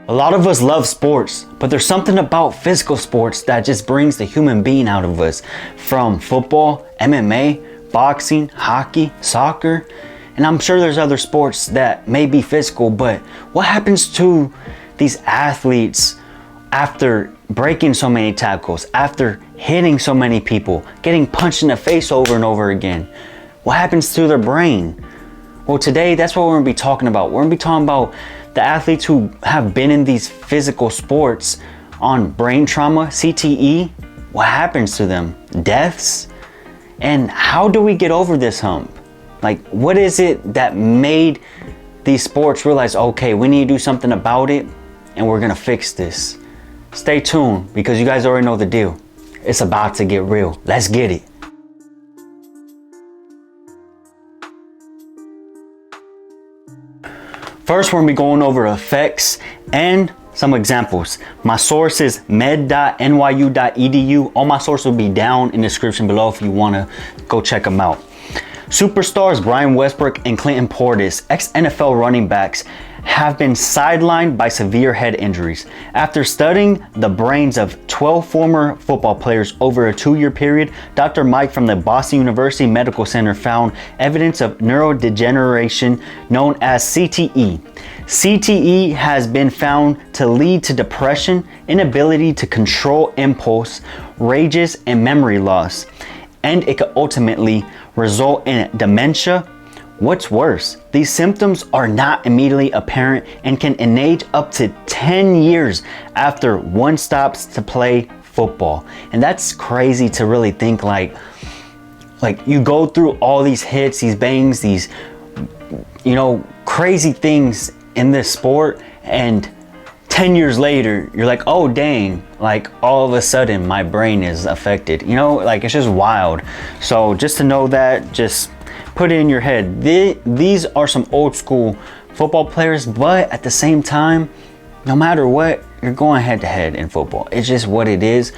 A lot of us love sports, but there's something about physical sports that just brings the human being out of us. From football, MMA, boxing, hockey, soccer, and I'm sure there's other sports that may be physical, but what happens to these athletes after breaking so many tackles, after hitting so many people, getting punched in the face over and over again? What happens to their brain? Well, today that's what we're gonna be talking about. We're gonna be talking about the athletes who have been in these physical sports on brain trauma, CTE, what happens to them, deaths, and how do we get over this hump? Like, what is it that made these sports realize, okay, we need to do something about it and we're gonna fix this? Stay tuned because you guys already know the deal. It's about to get real. Let's get it. First, we're gonna be going over effects and some examples. My source is med.nyu.edu. All my sources will be down in the description below if you wanna go check them out. Superstars Brian Westbrook and Clinton Portis, ex-NFL running backs, have been sidelined by severe head injuries. After studying the brains of 12 former football players over a 2-year period, Dr. Mike from the Boston University Medical Center found evidence of neurodegeneration known as CTE. CTE has been found to lead to depression, inability to control impulse, rages, and memory loss, and it could ultimately result in dementia. What's worse, these symptoms are not immediately apparent and can age up to 10 years after one stops to play football. And that's crazy to really think, like you go through all these hits, these bangs, these, crazy things in this sport, and 10 years later, you're like, oh dang, like all of a sudden my brain is affected. It's just wild. So just to know that, just put it in your head. These are some old school football players, but at the same time, no matter what, you're going head to head in football. It's just what it is.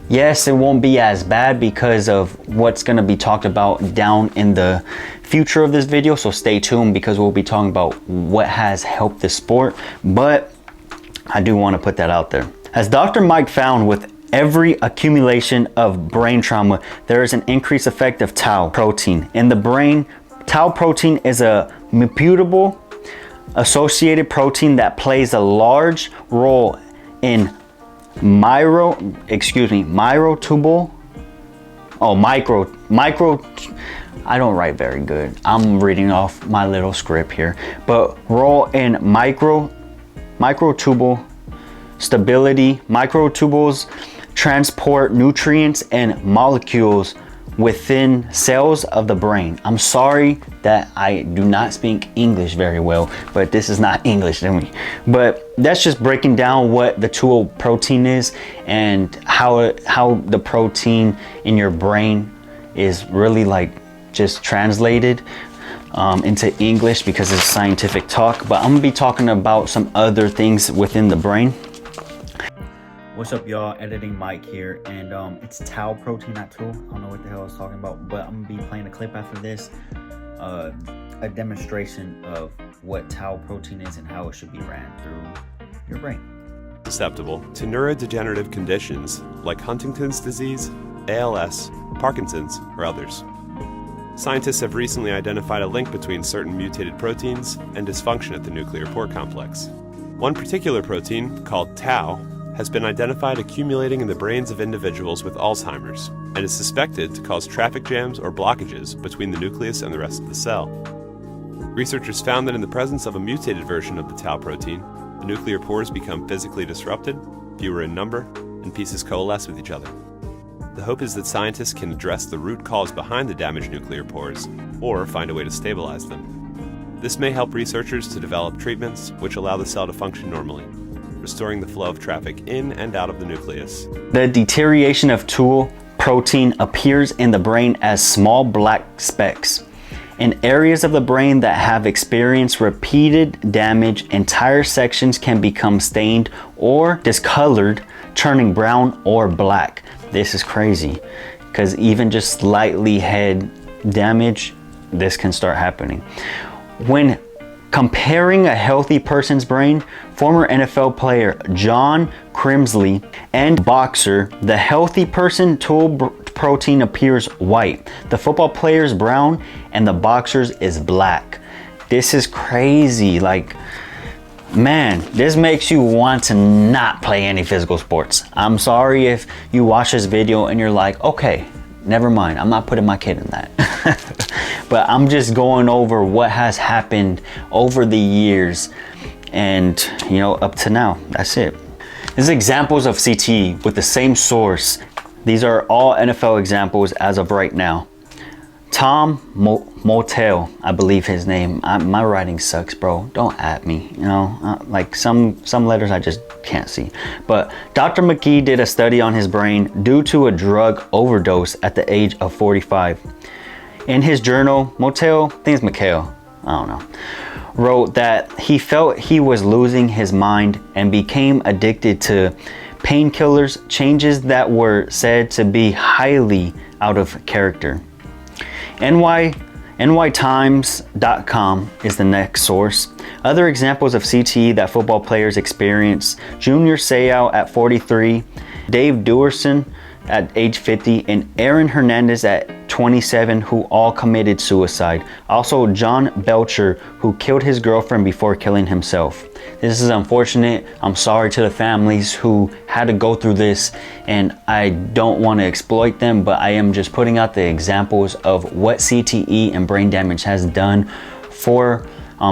Yes, it won't be as bad because of what's going to be talked about down in the future of this video. So stay tuned because we'll be talking about what has helped the sport. But I do want to put that out there. As Dr. Mike found with every accumulation of brain trauma, there is an increased effect of tau protein in the brain. Tau protein is a mutable associated protein that plays a large role in micro. I don't write very good. I'm reading off my little script here, but role in microtubule stability. Microtubules transport nutrients and molecules within cells of the brain. I'm sorry that I do not speak English very well, but this is not English to me. But that's just breaking down what the tau protein is and how the protein in your brain is really just translated into English because it's scientific talk. But I'm gonna be talking about some other things within the brain. What's up, y'all? Editing Mike here, and it's tau protein, not tau. I don't know what the hell I was talking about, but I'm gonna be playing a clip after this, a demonstration of what tau protein is and how it should be ran through your brain. Susceptible to neurodegenerative conditions like Huntington's disease, ALS, Parkinson's, or others. Scientists have recently identified a link between certain mutated proteins and dysfunction at the nuclear pore complex. One particular protein, called tau, has been identified accumulating in the brains of individuals with Alzheimer's and is suspected to cause traffic jams or blockages between the nucleus and the rest of the cell. Researchers found that in the presence of a mutated version of the tau protein, the nuclear pores become physically disrupted, fewer in number, and pieces coalesce with each other. The hope is that scientists can address the root cause behind the damaged nuclear pores or find a way to stabilize them. This may help researchers to develop treatments which allow the cell to function normally, restoring the flow of traffic in and out of the nucleus. The deterioration of tau protein appears in the brain as small black specks. In areas of the brain that have experienced repeated damage, entire sections can become stained or discolored, turning brown or black. This is crazy because even just slightly head damage, this can start happening. When Comparing a healthy person's brain, former NFL player John Crimsley, and boxer, the healthy person tool protein appears white, the football player's brown, and the boxer's is black. This is crazy. Like, man, this makes you want to not play any physical sports. I'm sorry if you watch this video and you're like, okay, never mind, I'm not putting my kid in that. But I'm just going over what has happened over the years and, you know, up to now. That's it. These are examples of CTE with the same source. These are all NFL examples as of right now. Tom Motel, I believe his name. My writing sucks, bro. Don't at me, you know, like some letters I just can't see. But Dr. McGee did a study on his brain due to a drug overdose at the age of 45. In his journal, Motel, I think it's Mikhail, I don't know, wrote that he felt he was losing his mind and became addicted to painkillers, changes that were said to be highly out of character. NYTimes.com is the next source. Other examples of CTE that football players experience: Junior Seau at 43, Dave Duerson at age 50, and Aaron Hernandez at 27, who all committed suicide. Also, John Belcher, who killed his girlfriend before killing himself. This is unfortunate. I'm sorry to the families who had to go through this, and I don't want to exploit them, but I am just putting out the examples of what CTE and brain damage has done for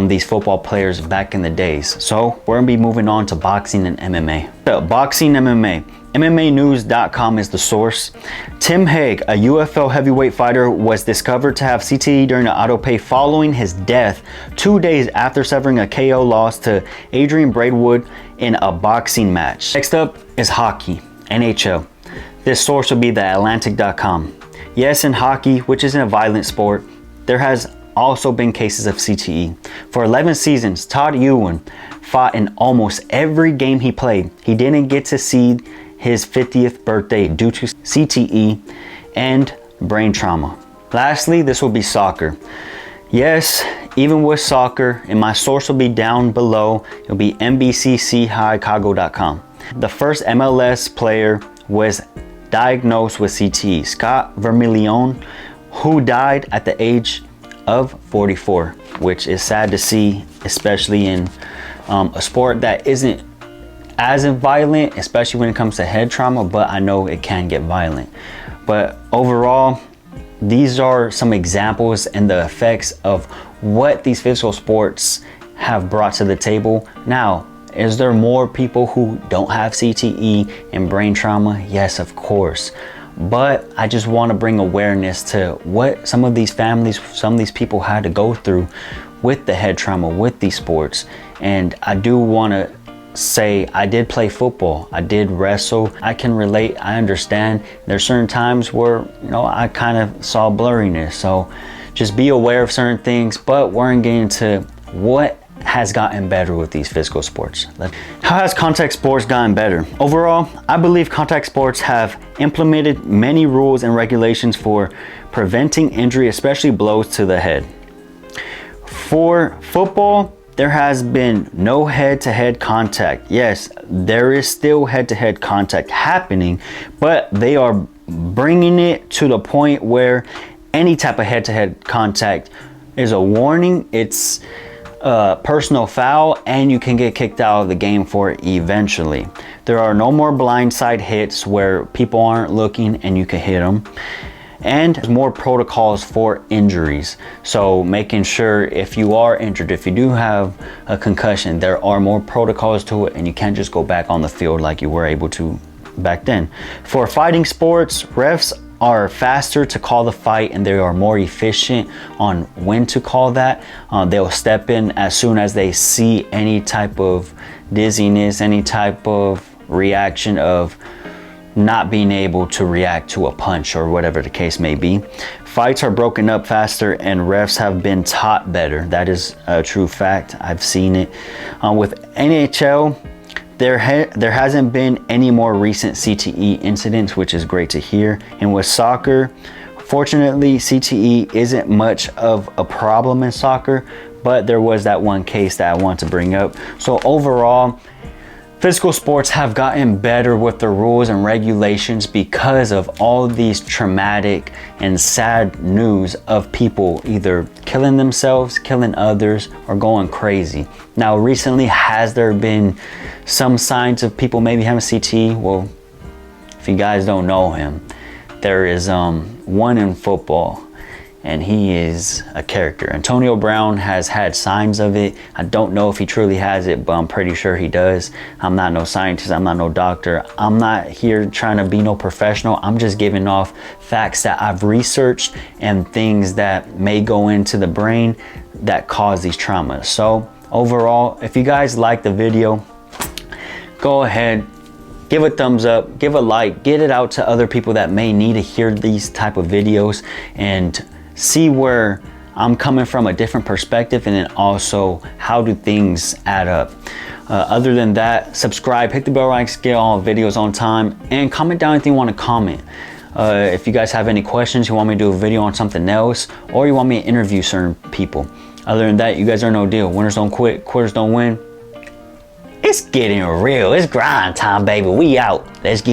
these football players back in the days. So we're gonna be moving on to boxing and MMA. So, boxing, MMA. MMAnews.com is the source. Tim Hague, a UFL heavyweight fighter, was discovered to have CTE during an autopsy following his death 2 days after suffering a KO loss to Adrian Braidwood in a boxing match. Next up is hockey, NHL. This source will be theatlantic.com. Yes, in hockey, which isn't a violent sport, there has also been cases of CTE. For 11 seasons, Todd Ewan fought in almost every game he played. He didn't get to see his 50th birthday due to CTE and brain trauma. Lastly, this will be soccer. Yes, even with soccer, and my source will be down below, it'll be NBCChicago.com. The first MLS player was diagnosed with CTE, Scott Vermillion, who died at the age of 44, which is sad to see, especially in a sport that isn't as violent, especially when it comes to head trauma, but I know it can get violent. But overall, these are some examples and the effects of what these physical sports have brought to the table. Now, is there more people who don't have CTE and brain trauma? Yes, of course. But I just want to bring awareness to what some of these families, some of these people had to go through with the head trauma, with these sports. And I do want to say, I did play football, I did wrestle, I can relate, I understand. There's certain times where, you know, I kind of saw blurriness. So just be aware of certain things, but we're gonna get into what has gotten better with these physical sports. How has contact sports gotten better? Overall, I believe contact sports have implemented many rules and regulations for preventing injury, especially blows to the head. For football, there has been no head-to-head contact. Yes, there is still head-to-head contact happening, but they are bringing it to the point where any type of head-to-head contact is a warning. It's a personal foul, and you can get kicked out of the game for it eventually. There are no more blindside hits where people aren't looking and you can hit them. And there's more protocols for injuries. So making sure if you are injured, if you do have a concussion, there are more protocols to it, and you can't just go back on the field like you were able to back then. For fighting sports, refs are faster to call the fight, and they are more efficient on when to call that. They'll step in as soon as they see any type of dizziness, any type of reaction of not being able to react to a punch or whatever the case may be. Fights are broken up faster, and refs have been taught better. That is a true fact. I've seen it. With NHL, there hasn't been any more recent CTE incidents, which is great to hear. And with soccer, fortunately, CTE isn't much of a problem in soccer, but there was that one case that I want to bring up. So overall, physical sports have gotten better with the rules and regulations because of all these traumatic and sad news of people either killing themselves, killing others, or going crazy. Now, recently, has there been some signs of people maybe having CTE? Well, if you guys don't know him, there is one in football, and he is a character. Antonio Brown has had signs of it. I don't know if he truly has it, but I'm pretty sure he does. I'm not no scientist, I'm not no doctor. I'm not here trying to be no professional. I'm just giving off facts that I've researched and things that may go into the brain that cause these traumas. So overall, if you guys like the video, go ahead, give a thumbs up, give a like, get it out to other people that may need to hear these type of videos and see where I'm coming from, a different perspective, and then also how do things add up. Other than that, subscribe, hit the bell icon to get all videos on time, and comment down anything you want to comment. If you guys have any questions, you want me to do a video on something else, or you want me to interview certain people. Other than that, you guys are no deal. Winners don't quit, quitters don't win. It's getting real. It's grind time, baby. We out. Let's get